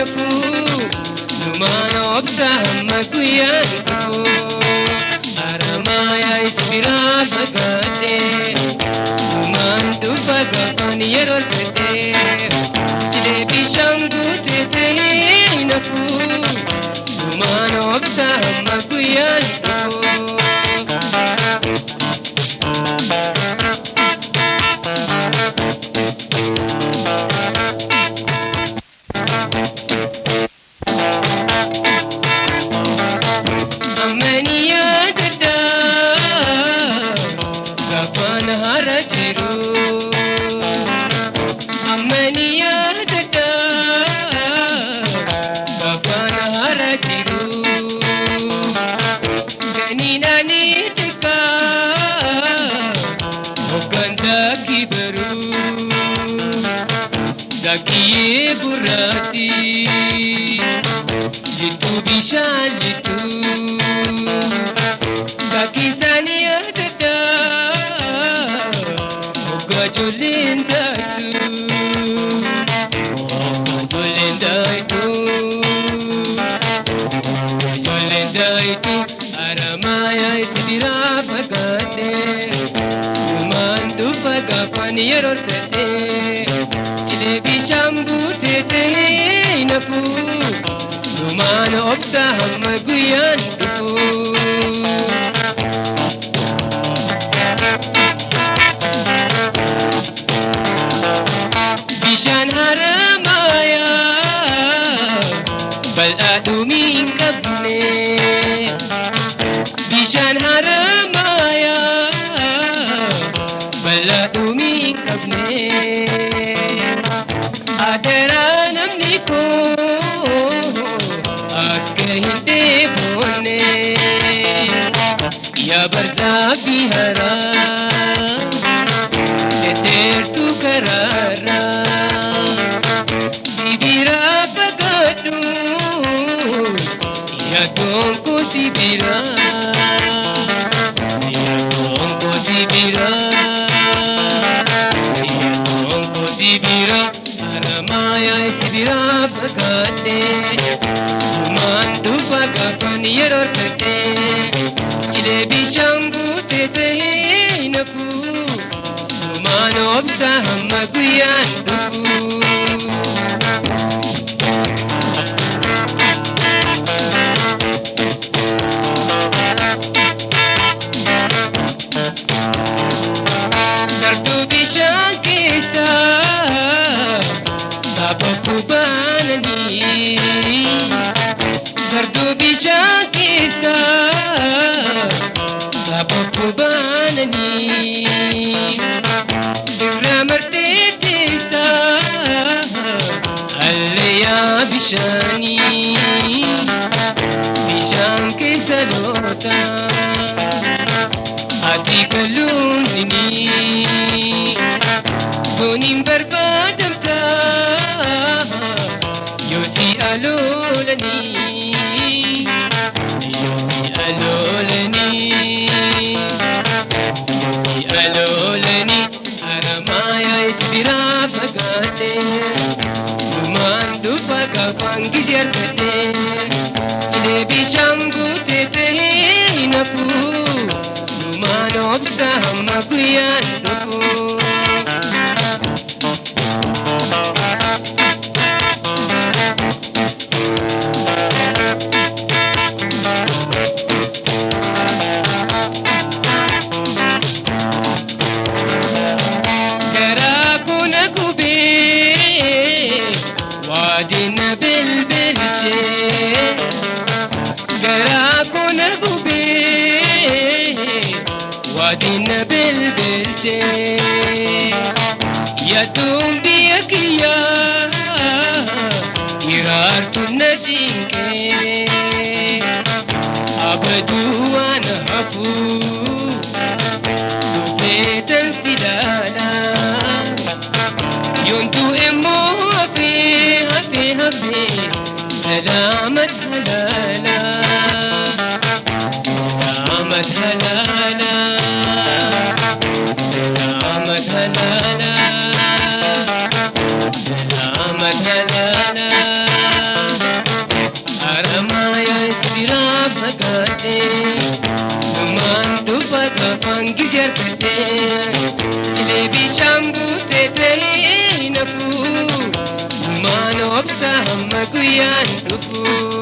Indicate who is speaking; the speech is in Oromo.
Speaker 1: nafu Numaan obsa hamma guyyaan dhufu Haramaayaa isbiraa fagaate Numaan dhufa gaafaan yeroo argate Jilee bishaan guutee ta'ee nafu Numaan obsa hamma guyyaan dhufu Dakiye burati Jitu bishan jitu Daki sani adada Moga jolin daitu Jolin daitu Jolin daitu Aramaya isbira fagate Numandu fagafan yeror kate Bishaan guutee ta'ee nafu Numaan obsa hamma guyyaan dhufu Bishaan Haramaayaa bal'aa dhumii hin qabne Bishaan Haramaayaa bal'aa dhumii hin qabne Adara namni ko akka hin deebonne yaa barzaafi haraa deddeertuu karaarraa sibiraa fagaadhu yaa gonko sibiraa yaa gonko sibiraa yaa gonko sibiraa Haramaayaa isbiraa fagaate Numaan dhufa gaafaan yeroo argate Jilee bishaan guutee ta'ee nafu Numaan obsa hamma guyyaan dhufu Gartuu bishaan keessaa Gartuu bishaan keessaa Saapappu baananii Dirra martee keessaa Hallayyaa bishaanii Bishaan keessa loota Ati galuun dinii Dooniin barbaadamta Yosi alolani Yosi alolani Yosi alolani Haramaayaa isbiraa fagaate Numaan dhufa gaafaan gidi argate Jilee bishaan guutee ta'ee nafu Numaan obsa hamma guyyaan dhufu Wadina bilbilche biraa fagaatee dhumaan dubbata afaan gijarfatee cilee bishaan buutee ta'ee nafuu dhumaan obsa hamma guyyaan dhufuu.